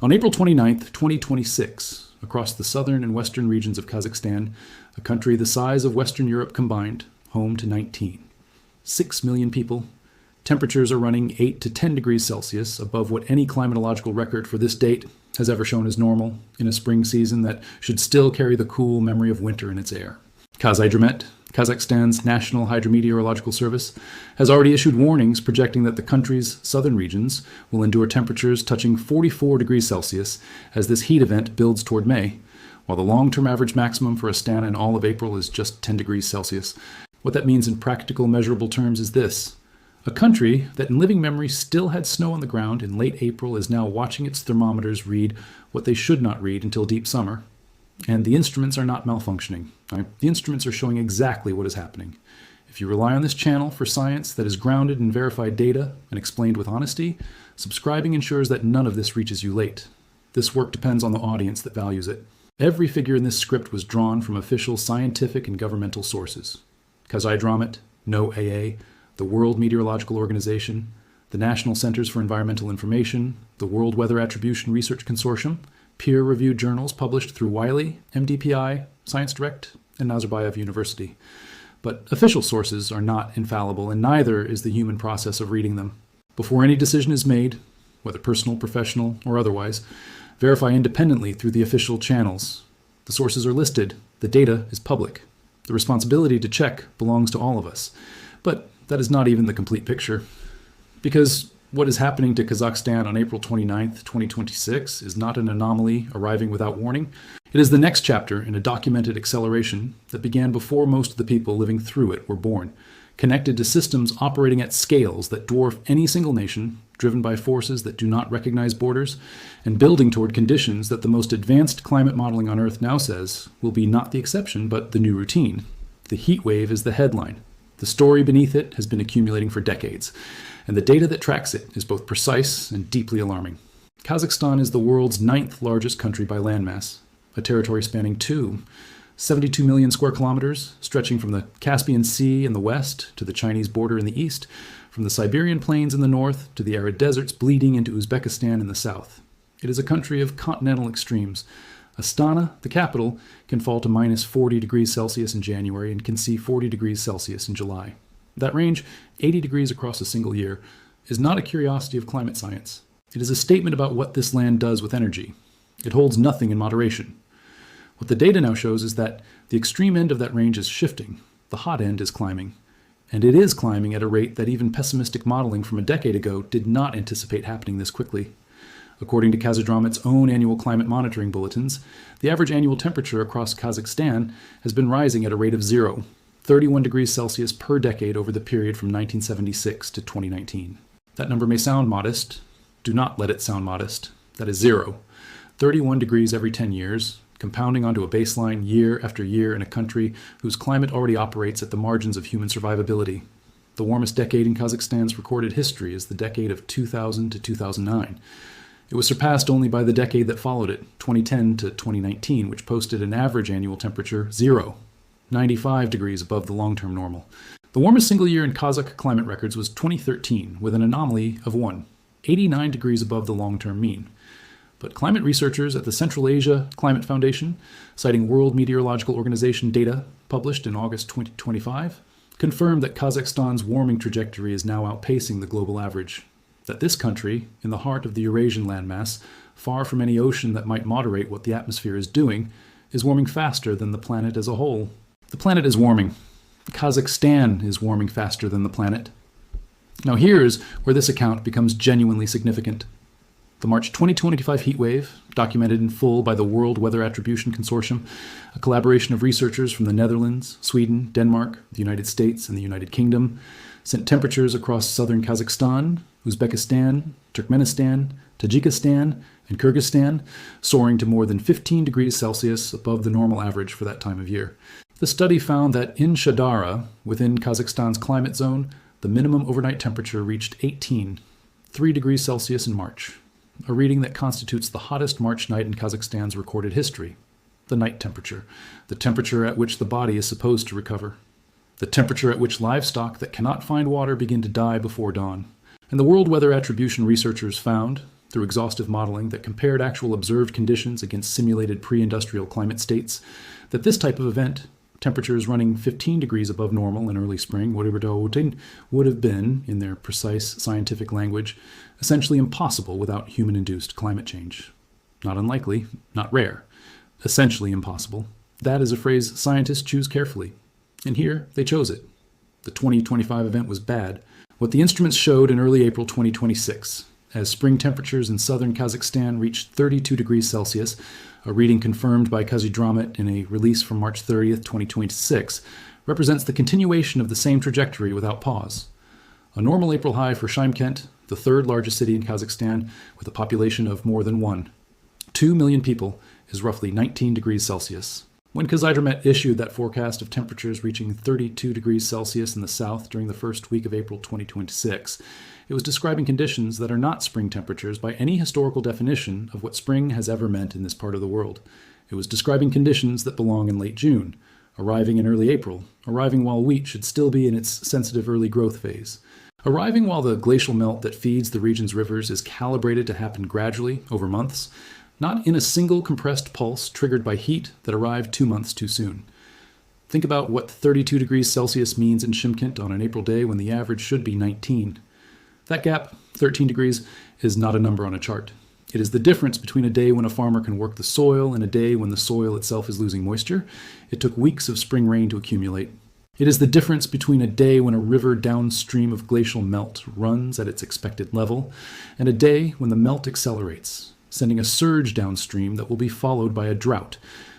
On April 29, 2026, across the southern and western regions of Kazakhstan, a country the size of Western Europe combined, home to 6 million people, temperatures are running 8 to 10 degrees Celsius above what any climatological record for this date has ever shown as normal in a spring season that should still carry the cool memory of winter in its air. Kazhydromet, Kazakhstan's National Hydrometeorological Service, has already issued warnings projecting that the country's southern regions will endure temperatures touching 44 degrees Celsius as this heat event builds toward May, while the long-term average maximum for Astana in all of April is just 10 degrees Celsius. What that means in practical, measurable terms is this. A country that in living memory still had snow on the ground in late April is now watching its thermometers read what they should not read until deep summer. And the instruments are not malfunctioning. Right? The instruments are showing exactly what is happening. If you rely on this channel for science that is grounded in verified data and explained with honesty, subscribing ensures that none of this reaches you late. This work depends on the audience that values it. Every figure in this script was drawn from official scientific and governmental sources. Kazhydromet, NOAA, the World Meteorological Organization, the National Centers for Environmental Information, the World Weather Attribution Research Consortium, peer-reviewed journals published through Wiley, MDPI, Science Direct, and Nazarbayev University. But official sources are not infallible, and neither is the human process of reading them. Before any decision is made, whether personal, professional, or otherwise, verify independently through the official channels. The sources are listed. The data is public. The responsibility to check belongs to all of us. But that is not even the complete picture. Because what is happening to Kazakhstan on April 29, 2026 is not an anomaly arriving without warning. It is the next chapter in a documented acceleration that began before most of the people living through it were born, connected to systems operating at scales that dwarf any single nation, driven by forces that do not recognize borders, and building toward conditions that the most advanced climate modeling on Earth now says will be not the exception but the new routine. The heat wave is the headline. The story beneath it has been accumulating for decades, and the data that tracks it is both precise and deeply alarming. Kazakhstan is the world's 9th largest country by landmass, a territory spanning 72 million square kilometers, stretching from the Caspian Sea in the west to the Chinese border in the east, from the Siberian plains in the north to the arid deserts bleeding into Uzbekistan in the south. It is a country of continental extremes. Astana, the capital, can fall to minus 40 degrees Celsius in January and can see 40 degrees Celsius in July. That range, 80 degrees across a single year, is not a curiosity of climate science. It is a statement about what this land does with energy. It holds nothing in moderation. What the data now shows is that the extreme end of that range is shifting. The hot end is climbing. And it is climbing at a rate that even pessimistic modeling from a decade ago did not anticipate happening this quickly. According to Kazhydromet's own annual climate monitoring bulletins, the average annual temperature across Kazakhstan has been rising at a rate of 31 degrees Celsius per decade over the period from 1976 to 2019. That number may sound modest. Do not let it sound modest. That is 31 degrees every 10 years, compounding onto a baseline year after year in a country whose climate already operates at the margins of human survivability. The warmest decade in Kazakhstan's recorded history is the decade of 2000 to 2009. It was surpassed only by the decade that followed it, 2010 to 2019, which posted an average annual temperature 95 degrees above the long-term normal. The warmest single year in Kazakh climate records was 2013, with an anomaly of 89 degrees above the long-term mean. But climate researchers at the Central Asia Climate Foundation, citing World Meteorological Organization data published in August 2025, confirmed that Kazakhstan's warming trajectory is now outpacing the global average. That this country, in the heart of the Eurasian landmass, far from any ocean that might moderate what the atmosphere is doing, is warming faster than the planet as a whole. The planet is warming. Kazakhstan is warming faster than the planet. Now here's where this account becomes genuinely significant. The March 2025 heatwave, documented in full by the World Weather Attribution Consortium, a collaboration of researchers from the Netherlands, Sweden, Denmark, the United States, and the United Kingdom, sent temperatures across southern Kazakhstan, Uzbekistan, Turkmenistan, Tajikistan, and Kyrgyzstan, soaring to more than 15 degrees Celsius above the normal average for that time of year. The study found that in Shadara, within Kazakhstan's climate zone, the minimum overnight temperature reached 3 degrees Celsius in March, a reading that constitutes the hottest March night in Kazakhstan's recorded history. The night temperature, the temperature at which the body is supposed to recover, the temperature at which livestock that cannot find water begin to die before dawn. And the World Weather Attribution researchers found, through exhaustive modeling that compared actual observed conditions against simulated pre-industrial climate states, that this type of event, temperatures running 15 degrees above normal in early spring, would have been, in their precise scientific language, essentially impossible without human-induced climate change. Not unlikely, not rare. Essentially impossible. That is a phrase scientists choose carefully. And here, they chose it. The 2025 event was bad. What the instruments showed in early April 2026, as spring temperatures in southern Kazakhstan reached 32 degrees Celsius, a reading confirmed by Kazhydromet in a release from March 30th, 2026, represents the continuation of the same trajectory without pause. A normal April high for Shymkent, the third largest city in Kazakhstan, with a population of more than 2 million people, is roughly 19 degrees Celsius. When Kazhydromet issued that forecast of temperatures reaching 32 degrees Celsius in the south during the first week of April 2026, it was describing conditions that are not spring temperatures by any historical definition of what spring has ever meant in this part of the world. It was describing conditions that belong in late June, arriving in early April, arriving while wheat should still be in its sensitive early growth phase, arriving while the glacial melt that feeds the region's rivers is calibrated to happen gradually over months, not in a single compressed pulse triggered by heat that arrived 2 months too soon. Think about what 32 degrees Celsius means in Shymkent on an April day when the average should be 19. That gap, 13 degrees, is not a number on a chart. It is the difference between a day when a farmer can work the soil and a day when the soil itself is losing moisture. It took weeks of spring rain to accumulate. It is the difference between a day when a river downstream of glacial melt runs at its expected level and a day when the melt accelerates, sending a surge downstream that will be followed by a drought,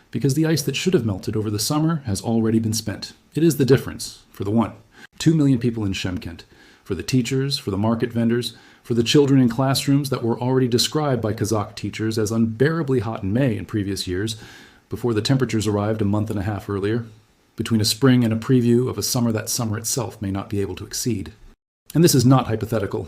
because the ice that should have melted over the summer has already been spent. It is the difference, for the 2 million people in Shymkent, for the teachers, for the market vendors, for the children in classrooms that were already described by Kazakh teachers as unbearably hot in May in previous years, before the temperatures arrived a month and a half earlier, between a spring and a preview of a summer that summer itself may not be able to exceed. And this is not hypothetical.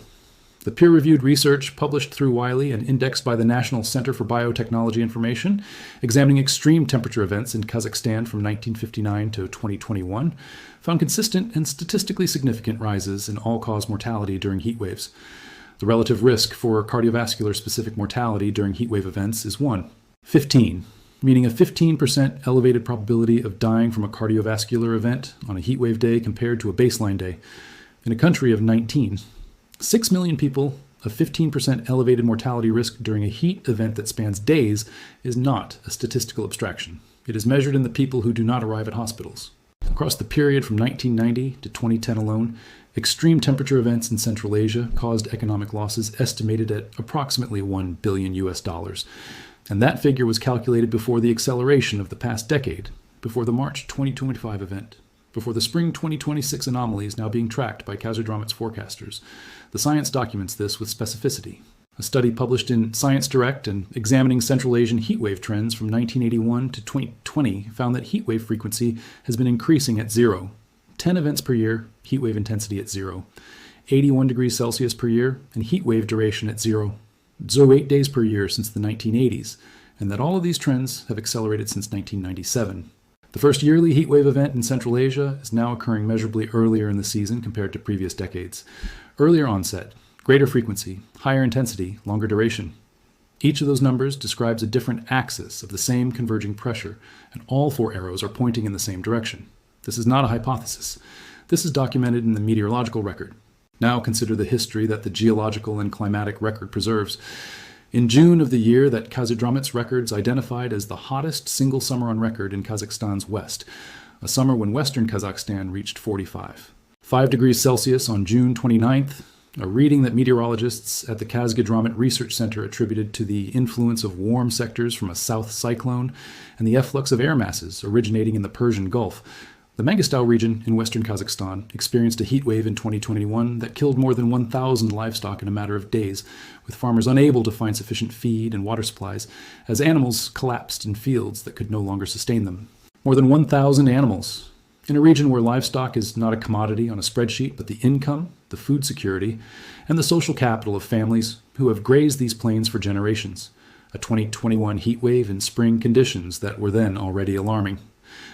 The peer-reviewed research published through Wiley and indexed by the National Center for Biotechnology Information, examining extreme temperature events in Kazakhstan from 1959 to 2021, found consistent and statistically significant rises in all-cause mortality during heat waves. The relative risk for cardiovascular-specific mortality during heatwave events is 15, meaning a 15% elevated probability of dying from a cardiovascular event on a heatwave day compared to a baseline day. In a country of 19, 6 million people, a 15% elevated mortality risk during a heat event that spans days is not a statistical abstraction. It is measured in the people who do not arrive at hospitals. Across the period from 1990 to 2010 alone, extreme temperature events in Central Asia caused economic losses estimated at approximately $1 billion. And that figure was calculated before the acceleration of the past decade, before the March 2025 event, before the spring 2026 anomalies now being tracked by Kazhydromet's forecasters. The science documents this with specificity. A study published in Science Direct and examining Central Asian heatwave trends from 1981 to 2020 found that heatwave frequency has been increasing at 0. 10 events per year, heatwave intensity at 0. 81 degrees Celsius per year, and heatwave duration at 0. 8 days per year since the 1980s, and that all of these trends have accelerated since 1997. The first yearly heatwave event in Central Asia is now occurring measurably earlier in the season compared to previous decades. Earlier onset, greater frequency, higher intensity, longer duration. Each of those numbers describes a different axis of the same converging pressure, and all 4 arrows are pointing in the same direction. This is not a hypothesis. This is documented in the meteorological record. Now consider the history that the geological and climatic record preserves. In June of the year that Kazhydromet's records identified as the hottest single summer on record in Kazakhstan's west, a summer when western Kazakhstan reached 45. 5 degrees Celsius on June 29th, a reading that meteorologists at the Kazhydromet Research Center attributed to the influence of warm sectors from a south cyclone and the efflux of air masses originating in the Persian Gulf. The Mangistau region in western Kazakhstan experienced a heat wave in 2021 that killed more than 1,000 livestock in a matter of days, with farmers unable to find sufficient feed and water supplies, as animals collapsed in fields that could no longer sustain them. More than 1,000 animals. In a region where livestock is not a commodity on a spreadsheet, but the income, the food security, and the social capital of families who have grazed these plains for generations. A 2021 heat wave in spring conditions that were then already alarming.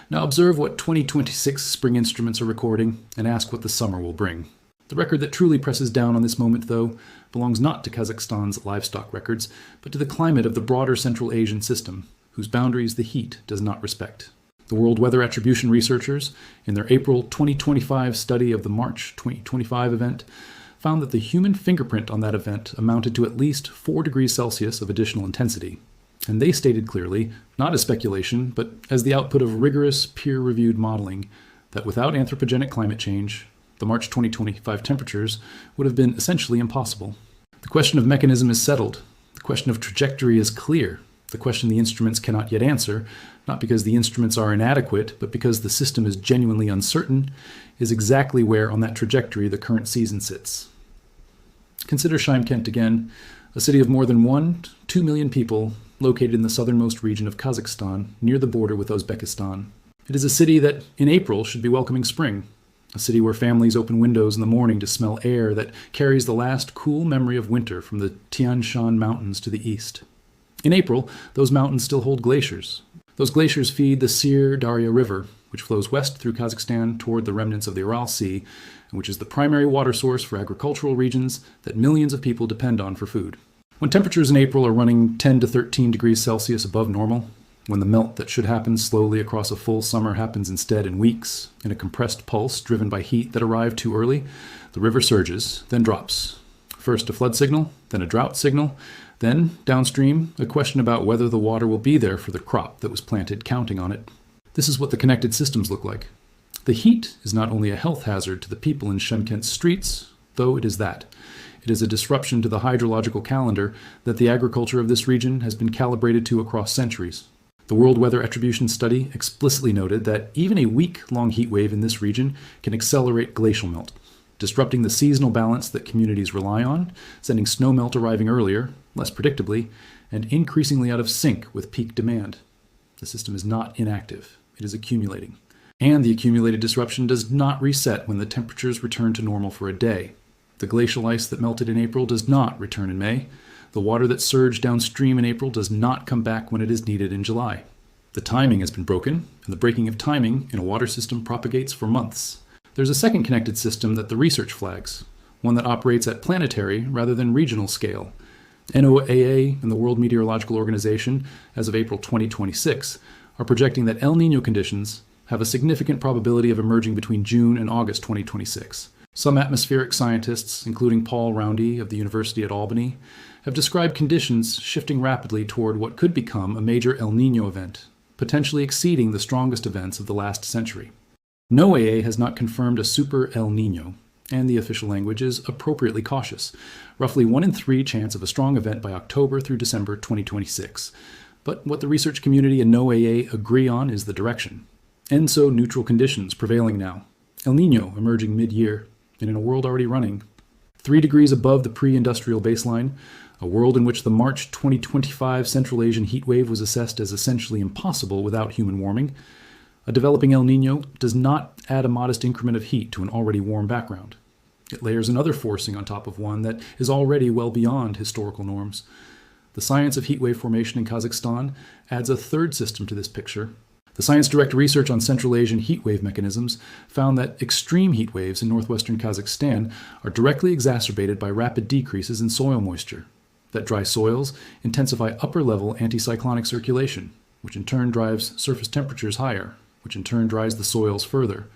Now observe what 2026 spring instruments are recording and ask what the summer will bring. The record that truly presses down on this moment, though, belongs not to Kazakhstan's livestock records, but to the climate of the broader Central Asian system, whose boundaries the heat does not respect. The World Weather Attribution researchers, in their April 2025 study of the March 2025 event, found that the human fingerprint on that event amounted to at least 4 degrees Celsius of additional intensity. And they stated clearly, not as speculation, but as the output of rigorous, peer-reviewed modeling, that without anthropogenic climate change, the March 2025 temperatures would have been essentially impossible. The question of mechanism is settled. The question of trajectory is clear. The question the instruments cannot yet answer, not because the instruments are inadequate, but because the system is genuinely uncertain, is exactly where on that trajectory the current season sits. Consider Shymkent again, a city of more than 2 million people located in the southernmost region of Kazakhstan, near the border with Uzbekistan. It is a city that, in April, should be welcoming spring. A city where families open windows in the morning to smell air that carries the last cool memory of winter from the Tian Shan Mountains to the east. In April, those mountains still hold glaciers. Those glaciers feed the Sir Darya River, which flows west through Kazakhstan toward the remnants of the Ural Sea, and which is the primary water source for agricultural regions that millions of people depend on for food. When temperatures in April are running 10 to 13 degrees Celsius above normal, when the melt that should happen slowly across a full summer happens instead in weeks, in a compressed pulse driven by heat that arrived too early, the river surges, then drops. First a flood signal, then a drought signal, then, downstream, a question about whether the water will be there for the crop that was planted counting on it. This is what the connected systems look like. The heat is not only a health hazard to the people in Shymkent's streets, though it is that. It is a disruption to the hydrological calendar that the agriculture of this region has been calibrated to across centuries. The World Weather Attribution study explicitly noted that even a week-long heat wave in this region can accelerate glacial melt, disrupting the seasonal balance that communities rely on, sending snowmelt arriving earlier, less predictably, and increasingly out of sync with peak demand. The system is not inactive. It is accumulating. And the accumulated disruption does not reset when the temperatures return to normal for a day. The glacial ice that melted in April does not return in May. The water that surged downstream in April does not come back when it is needed in July. The timing has been broken, and the breaking of timing in a water system propagates for months. There's a second connected system that the research flags, one that operates at planetary rather than regional scale. NOAA and the World Meteorological Organization, as of April 2026, are projecting that El Niño conditions have a significant probability of emerging between June and August 2026. Some atmospheric scientists, including Paul Roundy of the University at Albany, have described conditions shifting rapidly toward what could become a major El Niño event, potentially exceeding the strongest events of the last century. NOAA has not confirmed a super El Niño, and the official language is appropriately cautious, roughly 1 in 3 chance of a strong event by October through December 2026. But what the research community and NOAA agree on is the direction. ENSO neutral conditions prevailing now, El Niño emerging mid-year, and in a world already running 3 degrees above the pre-industrial baseline, a world in which the March 2025 Central Asian heat wave was assessed as essentially impossible without human warming. A developing El Niño does not add a modest increment of heat to an already warm background. It layers another forcing on top of one that is already well beyond historical norms. The science of heat wave formation in Kazakhstan adds a third system to this picture. The Science Direct research on Central Asian heat wave mechanisms found that extreme heat waves in northwestern Kazakhstan are directly exacerbated by rapid decreases in soil moisture. That dry soils intensify upper-level anticyclonic circulation, which in turn drives surface temperatures higher, which in turn dries the soils further.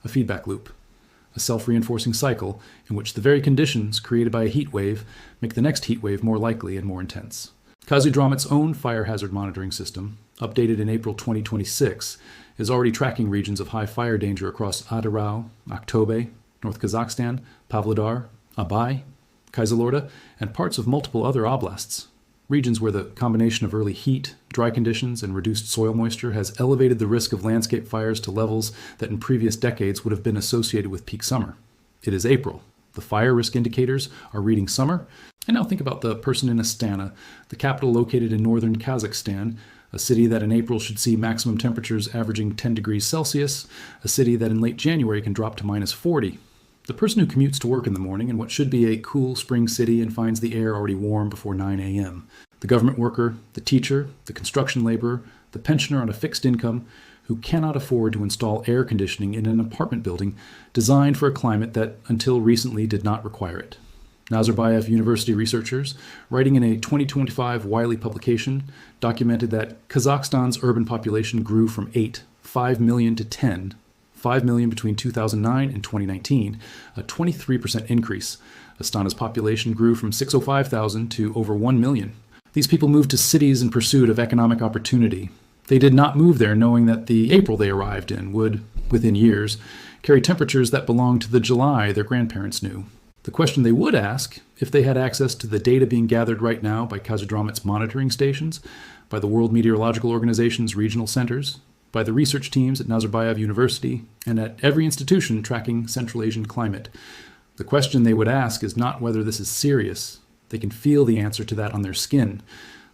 A feedback loop. A self-reinforcing cycle in which the very conditions created by a heat wave make the next heat wave more likely and more intense. Kazhydromet's own fire hazard monitoring system, updated in April 2026, is already tracking regions of high fire danger across Adarau, Aktobe, North Kazakhstan, Pavlodar, Abay, Kyzylorda, and parts of multiple other oblasts. Regions where the combination of early heat, dry conditions, and reduced soil moisture has elevated the risk of landscape fires to levels that in previous decades would have been associated with peak summer. It is April. The fire risk indicators are reading summer. And now think about the person in Astana, the capital located in northern Kazakhstan, a city that in April should see maximum temperatures averaging 10 degrees Celsius, a city that in late January can drop to -40. The person who commutes to work in the morning in what should be a cool spring city and finds the air already warm before 9 a.m. The government worker, the teacher, the construction laborer, the pensioner on a fixed income, who cannot afford to install air conditioning in an apartment building designed for a climate that, until recently, did not require it. Nazarbayev University researchers, writing in a 2025 Wiley publication, documented that Kazakhstan's urban population grew from 5 million to 5 million between 2009 and 2019, a 23% increase. Astana's population grew from 605,000 to over 1 million. These people moved to cities in pursuit of economic opportunity. They did not move there knowing that the April they arrived in would, within years, carry temperatures that belonged to the July their grandparents knew. The question they would ask, if they had access to the data being gathered right now by Kazhydromet's monitoring stations, by the World Meteorological Organization's regional centers, by the research teams at Nazarbayev University, and at every institution tracking Central Asian climate, the question they would ask is not whether this is serious. They can feel the answer to that on their skin.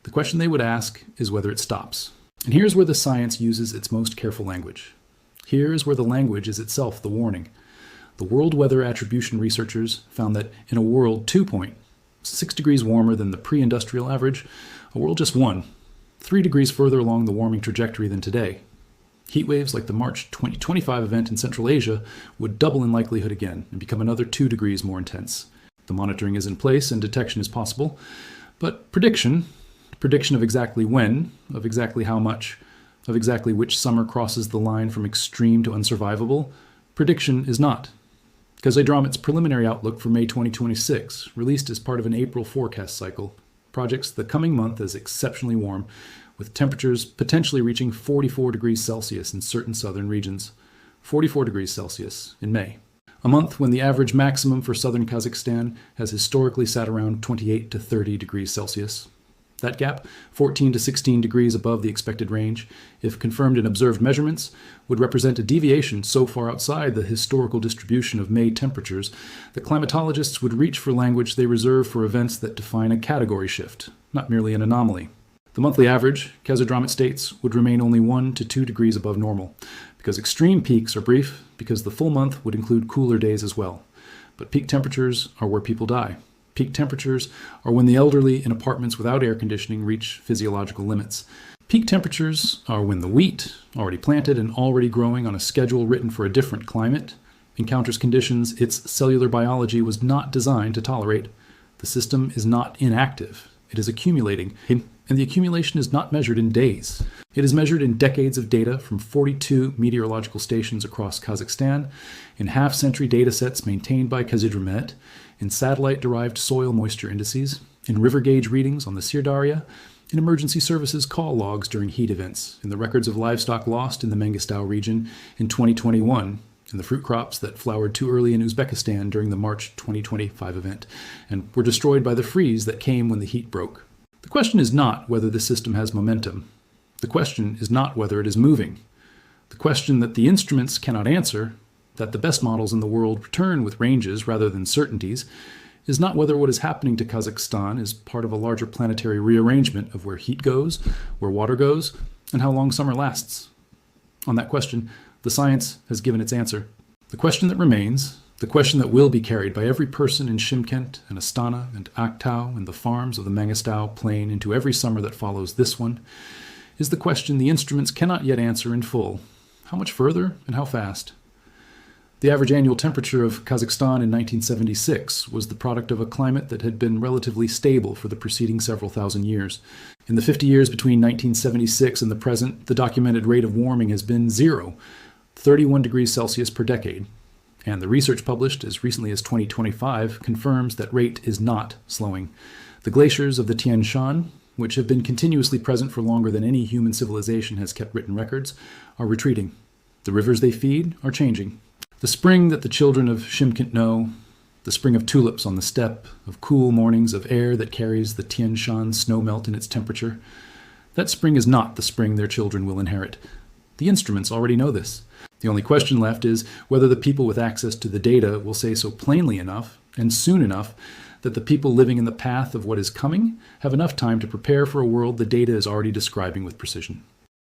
The question they would ask is whether it stops. And here's where the science uses its most careful language. Here is where the language is itself the warning. The World Weather Attribution researchers found that in a world 2.6 degrees warmer than the pre-industrial average, a world just 3 degrees further along the warming trajectory than today, heat waves like the March 2025 event in Central Asia would double in likelihood again and become another 2 degrees more intense. The monitoring is in place and detection is possible, but prediction of exactly when, of exactly how much, of exactly which summer crosses the line from extreme to unsurvivable, prediction is not. Kazhydromet's preliminary outlook for May 2026, released as part of an April forecast cycle, projects the coming month as exceptionally warm, with temperatures potentially reaching 44 degrees Celsius in certain southern regions. 44 degrees Celsius in May. A month when the average maximum for southern Kazakhstan has historically sat around 28 to 30 degrees Celsius. That gap, 14 to 16 degrees above the expected range, if confirmed in observed measurements, would represent a deviation so far outside the historical distribution of May temperatures that climatologists would reach for language they reserve for events that define a category shift, not merely an anomaly. The monthly average, Kazhydromet states, would remain only 1 to 2 degrees above normal, because extreme peaks are brief, because the full month would include cooler days as well. But peak temperatures are where people die. Peak temperatures are when the elderly in apartments without air conditioning reach physiological limits. Peak temperatures are when the wheat, already planted and already growing on a schedule written for a different climate, encounters conditions its cellular biology was not designed to tolerate. The system is not inactive. It is accumulating, and the accumulation is not measured in days. It is measured in decades of data from 42 meteorological stations across Kazakhstan, in half-century datasets maintained by Kazhydromet, in satellite-derived soil moisture indices, in river gauge readings on the Sirdarya, in emergency services call logs during heat events, in the records of livestock lost in the Mangistau region in 2021, in the fruit crops that flowered too early in Uzbekistan during the March 2025 event, and were destroyed by the freeze that came when the heat broke. The question is not whether the system has momentum. The question is not whether it is moving. The question that the instruments cannot answer, that the best models in the world return with ranges rather than certainties, is not whether what is happening to Kazakhstan is part of a larger planetary rearrangement of where heat goes, where water goes, and how long summer lasts. On that question, the science has given its answer. The question that remains, the question that will be carried by every person in Shymkent and Astana and Aktau and the farms of the Mangistau plain into every summer that follows this one, is the question the instruments cannot yet answer in full. How much further and how fast? The average annual temperature of Kazakhstan in 1976 was the product of a climate that had been relatively stable for the preceding several thousand years. In the 50 years between 1976 and the present, the documented rate of warming has been 31 degrees Celsius per decade. And the research published as recently as 2025 confirms that rate is not slowing. The glaciers of the Tian Shan, which have been continuously present for longer than any human civilization has kept written records, are retreating. The rivers they feed are changing. The spring that the children of Shymkent know, the spring of tulips on the steppe, of cool mornings, of air that carries the Tian Shan snowmelt in its temperature, that spring is not the spring their children will inherit. The instruments already know this. The only question left is whether the people with access to the data will say so plainly enough and soon enough that the people living in the path of what is coming have enough time to prepare for a world the data is already describing with precision.